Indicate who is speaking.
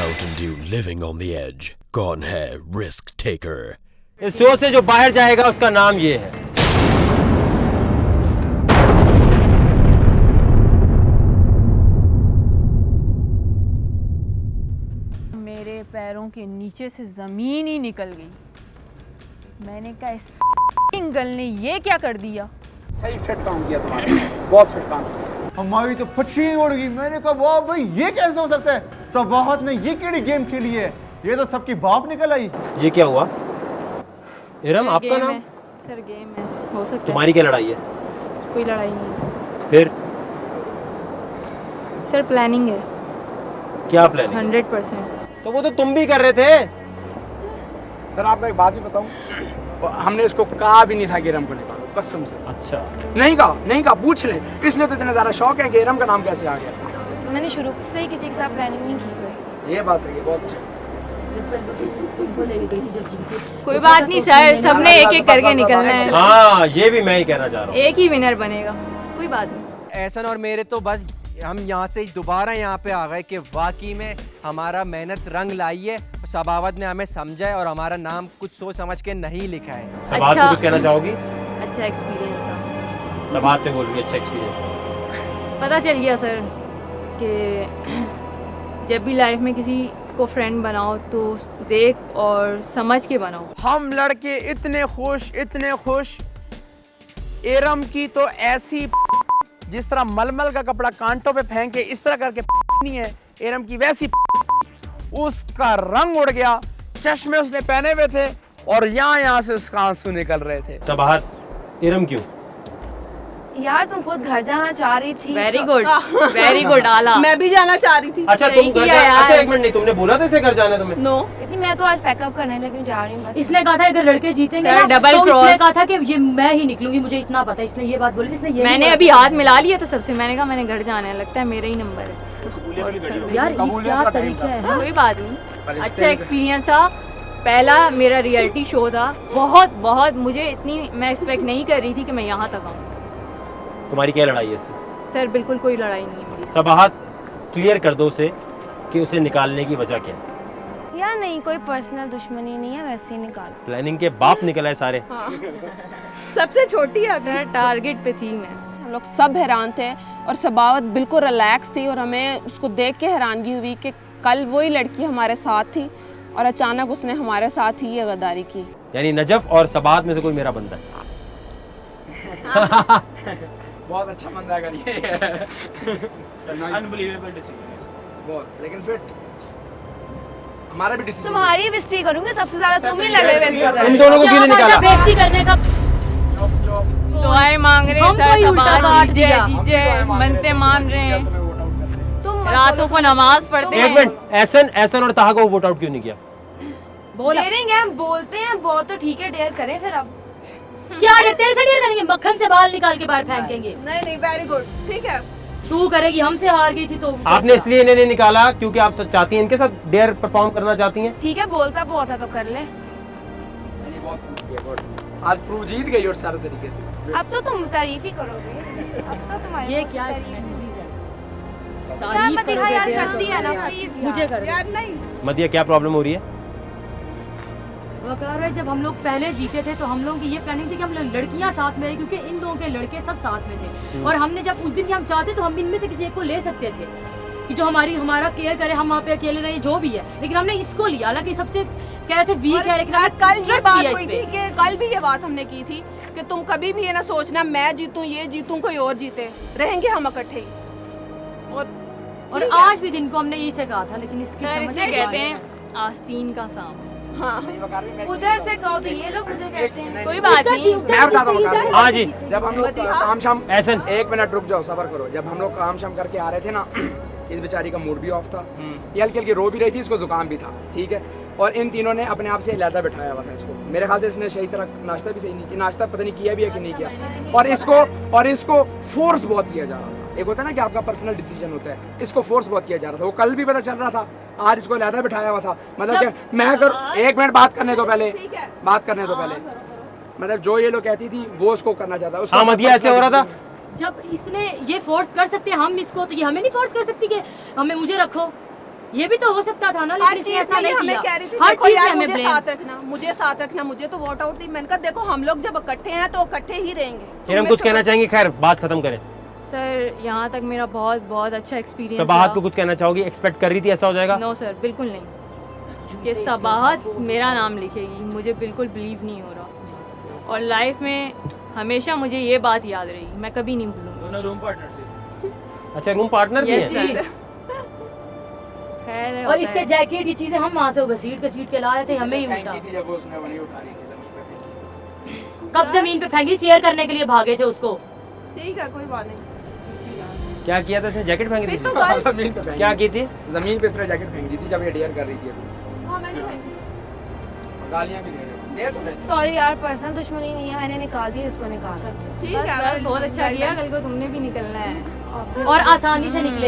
Speaker 1: Mountain Dew living on the edge. कौन है risk taker?
Speaker 2: इस शो से जो बाहर जाएगा उसका नाम ये है।
Speaker 3: मेरे पैरों के नीचे से जमीन ही निकल गई। मैंने कहा इस गल ने ये क्या कर दिया।
Speaker 4: सही फिट काम किया तुम्हारे साथ, बहुत फिट काम किया।
Speaker 5: हमारी तो फटी उड़ गई। मैंने कहा वाह भाई ये कैसे हो सकता है, सबाहत ने ये केड़ी गेम खेली है, ये तो सबकी बाप निकल आई।
Speaker 2: ये क्या हुआ? इरम आपका नाम?
Speaker 3: सर गेम है, हो सकता है।
Speaker 2: तुम्हारी क्या लड़ाई है?
Speaker 3: कोई लड़ाई नहीं है सर।
Speaker 2: फिर
Speaker 3: सर प्लानिंग है।
Speaker 2: क्या प्लानिंग?
Speaker 3: 100%।
Speaker 2: तो वो तो तुम भी कर रहे थे।
Speaker 4: सर आपको एक बात भी बताऊं, हमने इसको कहा भी नहीं था कि इरम को निकालो, कसम से।
Speaker 2: अच्छा
Speaker 4: नहीं कहा, पूछ ले। इसलिए तो इतना ज़्यादा शौक है कि इरम का नाम कैसे आ गया।
Speaker 6: मैंने शुरू से ही किसी के साथ प्लानिंग नहीं की कोई।
Speaker 4: ये बात सही है, बहुत अच्छा।
Speaker 3: कोई बात नहीं सर, सबने एक एक करके निकलना है।
Speaker 2: हाँ ये भी मैं ही कहना चाह रहा हूँ।
Speaker 3: एक ही विनर बनेगा, कोई बात नहीं।
Speaker 7: एहसन और मेरे तो बस हम यहाँ से दोबारा यहाँ पे आ गए कि वाकई में हमारा मेहनत रंग लाई है। सबावत ने हमें समझा है और हमारा नाम कुछ सोच समझ के नहीं लिखा है।
Speaker 2: सबात को कुछ कहना चाहोगी?
Speaker 3: अच्छा एक्सपीरियंस था।
Speaker 2: सबात से बोल रही, अच्छा एक्सपीरियंस था।
Speaker 3: पता चल गया सर कि जब भी लाइफ में किसी को फ्रेंड बनाओ तो देख और समझ के बनाओ।
Speaker 4: हम लड़के इतने खुश, इरम की तो ऐसी जिस तरह मलमल का कपड़ा कांटों पे फेंक के इस तरह करके नहीं है, इरम की वैसी उसका रंग उड़ गया, चश्मे उसने पहने हुए थे और यहाँ से उसका आंसू निकल रहे थे।
Speaker 2: सबाहत, इरम क्यों?
Speaker 6: यार तुम खुद घर जाना चाह रही थी।
Speaker 3: वेरी गुड आला।
Speaker 8: मैं भी जाना चाह रही थी।
Speaker 2: अच्छा तुम घर अच्छा एक मिनट नहीं, तुमने बोला था इसे घर जाना तुम्हें?
Speaker 8: नो
Speaker 6: इतनी मैं तो आज पैकअप करने लगी जा रही हूँ बस।
Speaker 9: इसने कहा था इधर लड़के जीतेंगे
Speaker 3: सर,
Speaker 9: ना,
Speaker 3: डबल
Speaker 9: तो
Speaker 3: क्रॉस।
Speaker 9: इसने कहा था कि ये मैं ही निकलूंगी, मुझे इतना पता है। इसने ये बात बोली, इसने ये
Speaker 3: मैंने
Speaker 9: नहीं
Speaker 3: अभी
Speaker 9: बोला।
Speaker 3: हाथ मिला लिया था सबसे। मैंने कहा मैंने घर जाना है, लगता है मेरा ही नंबर है।
Speaker 9: यार ये क्या तरीका है?
Speaker 3: कोई बात नहीं, अच्छा एक्सपीरियंस था। पहला मेरा रियलिटी शो था। बहुत मुझे इतनी मैं एक्सपेक्ट नहीं कर रही थी कि मैं यहाँ तक आऊँ।
Speaker 2: तुम्हारी क्या लड़ाई है इससे?
Speaker 3: सर बिल्कुल कोई लड़ाई नहीं है मेरी।
Speaker 2: सबाहत क्लियर कर दो उसे कि उसे निकालने की वजह क्या है।
Speaker 6: यार नहीं, कोई पर्सनल दुश्मनी नहीं है, वैसे ही निकाल।
Speaker 2: प्लानिंग के बाप निकला है सारे।
Speaker 8: सबसे छोटी है
Speaker 3: सर टारगेट पे थी मैं।
Speaker 8: हम लोग सब हैरान थे और सबावत बिल्कुल रिलैक्स थी और हमें उसको देख के हैरानगी हुई कि कल वही लड़की हमारे साथ थी और अचानक उसने हमारे साथ ही ये गद्दारी की। यानी
Speaker 2: नजफ और सबाहत में से कोई मेरा बंदा है।
Speaker 4: बहुत अच्छा बंदा है ये। अनबिलीवेबल डिसीजन बहुत, लेकिन फिट हमारा भी डिसीजन।
Speaker 6: तुम्हारी बेइज्जती करूंगी सबसे ज्यादा, तुम ही लग रहे हो।
Speaker 2: इन दोनों को
Speaker 9: क्या
Speaker 2: किसने
Speaker 9: फायदा
Speaker 2: निकाला?
Speaker 9: बेइज्जती करने का?
Speaker 3: दुआएं मांग रहे हैं
Speaker 9: हम
Speaker 3: सर,
Speaker 9: कोई उल्टा
Speaker 3: सबाहत
Speaker 9: काट
Speaker 3: जीजे
Speaker 9: दिया।
Speaker 3: जीजे मनते मान रहे हैं।
Speaker 6: तुम
Speaker 3: रातों को नमाज पढ़ते
Speaker 2: एक
Speaker 3: हैं।
Speaker 2: मिनट, एहसन और ताहा को वोट आउट क्यों नहीं किया?
Speaker 9: बोला
Speaker 6: डेयरिंग है, बोलते हैं बहुत, तो ठीक है डेयर करें फिर। अब
Speaker 9: क्या तेरे से डेयर करेंगे? मक्खन से बाल निकाल के बाहर फेंकेंगे।
Speaker 8: नहीं वेरी गुड, ठीक है।
Speaker 9: तू करेगी, हमसे हार गई थी तो
Speaker 2: आपने इसलिए इन्हें नहीं निकाला क्योंकि आप चाहती हैं इनके साथ डेयर परफॉर्म करना चाहती हैं।
Speaker 6: ठीक है, बोलता बहुत है तो कर ले।
Speaker 4: आज प्रूव जीत गई और सारे तरीके से।
Speaker 6: अब तो तुम तारीफ ही करोगे। अब तो तुम्हारी
Speaker 9: ये क्या
Speaker 6: तारीफ
Speaker 9: एक्सक्यूजेस है?
Speaker 6: यार
Speaker 9: तारीफ
Speaker 6: मत दिखा
Speaker 9: करोगे
Speaker 6: यार,
Speaker 9: डेयर
Speaker 6: कर दिया ना
Speaker 9: करोगे।
Speaker 6: प्लीज
Speaker 9: मुझे कर
Speaker 8: यार नहीं,
Speaker 2: मदिया क्या प्रॉब्लम हो रही है?
Speaker 9: वकार है, जब हम लोग पहले जीते थे तो हम लोगों की ये प्लानिंग थी कि हम लोग लड़कियां साथ में रहे, क्योंकि इन दोनों के लड़के सब साथ में थे। और हमने जब उस दिन की हम चाहते तो हम इनमें से किसी एक को ले सकते थे कि जो हमारा केयर करे, हम वहाँ पे अकेले रहे, जो भी है। लेकिन हमने इसको लिया, हालांकि सबसे कह रहे थे वीक है, लेकिन हमें
Speaker 8: कल ये
Speaker 9: trust
Speaker 8: बात
Speaker 9: किया इस
Speaker 8: हुई
Speaker 9: पे।
Speaker 8: थी कि कल भी ये बात हमने की थी कि तुम कभी भी ये ना सोचना मैं जीतूं, ये जीतूं, कोई और जीते, रहेंगे हम इकट्ठे ही।
Speaker 9: और आज भी दिन को हमने यही से कहा था, लेकिन इसकी
Speaker 3: सर
Speaker 9: समझ
Speaker 3: इसे
Speaker 9: नहीं
Speaker 3: कहते
Speaker 9: आई।
Speaker 3: हैं आस्तीन का सांप।
Speaker 6: उधर से कहो तो ये लोग उधर कहते हैं।
Speaker 3: कोई बात नहीं।
Speaker 4: मैं बताता हूँ
Speaker 2: हाँ जी।
Speaker 4: जब हम लोग काम शाम,
Speaker 2: एहसन।
Speaker 4: एक मिनट रुक जाओ, सबर करो। जब हम लोग काम शाम करके आ रहे थे ना, इस बेचारी का मूड भी ऑफ था, ये हल्की हल्की रो भी रही थी, इसको जुकाम भी था, ठीक है। और इन तीनों ने अपने आप से अलहदा बिठाया हुआ था इसको। मेरे ख्याल से इसने सही तरह नाश्ता भी सही नहीं किया, नाश्ता पता नहीं किया भी है कि नहीं किया। और इसको फोर्स बहुत किया जा रहा था। एक होता है ना कि आपका पर्सनल डिसीजन होता है, इसको फोर्स बहुत किया जा रहा था। वो कल भी पता चल रहा था, आज इसको अलहदा बिठाया हुआ था। मतलब कि मैं अगर एक मिनट बात करने दो पहले, मतलब जो ये लोग कहती थी वो उसको करना चाहता है।
Speaker 2: हाँ मदिया ऐसे हो रहा था।
Speaker 9: जब इसने ये फोर्स कर सकते हैं हम इसको, तो ये हमें नहीं फोर्स कर सकती कि हमें मुझे रखो। ये भी तो हो सकता था ना,
Speaker 8: हर
Speaker 9: लेकिन इसने
Speaker 8: चीज
Speaker 9: ऐसा
Speaker 8: में
Speaker 9: नहीं
Speaker 8: हमें
Speaker 9: किया।
Speaker 8: कह रही थी
Speaker 9: हर
Speaker 8: देखो
Speaker 9: चीज में
Speaker 8: यार
Speaker 9: हमें
Speaker 8: मुझे
Speaker 9: blame।
Speaker 8: साथ रखना, मुझे साथ रखना, मुझे तो वोट आउट नहीं। मैंने कहा देखो हम लोग जब इकट्ठे हैं तो इकट्ठे ही रहेंगे।
Speaker 2: फिर हम कुछ कहना चाहेंगे, खैर बात खत्म करें।
Speaker 3: सर यहाँ तक मेरा बहुत बहुत अच्छा एक्सपीरियंस
Speaker 2: सबाहत को कुछ कहना चाहोगी? एक्सपेक्ट कर रही थी ऐसा हो जाएगा?
Speaker 3: नो सर, बिल्कुल नहीं कि सबाहत मेरा नाम लिखेगी, मुझे बिल्कुल बिलीव नहीं हो रहा। और लाइफ में हमेशा मुझे ये बात याद रहेगी, मैं कभी नहीं भूलूंगी।
Speaker 2: अच्छा, रूम पार्टनर भी
Speaker 3: यस
Speaker 2: है?
Speaker 3: सर। खैर
Speaker 9: और इसके जैकेट ये चीजें हम वहाँ से घसीट के ला रहे थे, हमें ही
Speaker 4: फेंकी
Speaker 9: उल्टा।
Speaker 4: थी जब वो उसने वही उठा रही थी जमीन पे।
Speaker 9: कब जमीन पे फेंकी? चेयर करने के लिए भागे थे उसको।
Speaker 8: ठीक है कोई बात नहीं।
Speaker 2: क्या किया था इसने? जैकेट फेंक दी
Speaker 8: फिर तो
Speaker 2: थी?
Speaker 8: गर्ल्स
Speaker 4: जमीन पे फेंकी
Speaker 2: क्या की थी?
Speaker 4: जमीन पे इसने जैकेट फेंक दी थी जब ये डेयर कर रही थी अभी।
Speaker 8: हाँ मैंने फेंकी।
Speaker 4: और गालियां भी दे रहे थे। दे तो रहे थे।
Speaker 6: सॉरी यार, पर्सनल दुश्मनी नहीं है, मैंने निकाल दी, इसको निकाल।
Speaker 8: ठीक
Speaker 3: बस
Speaker 8: है
Speaker 3: बहुत अच्छा किया, कल को तुमने भी निकलना है।
Speaker 9: और आसानी से निकलेगी।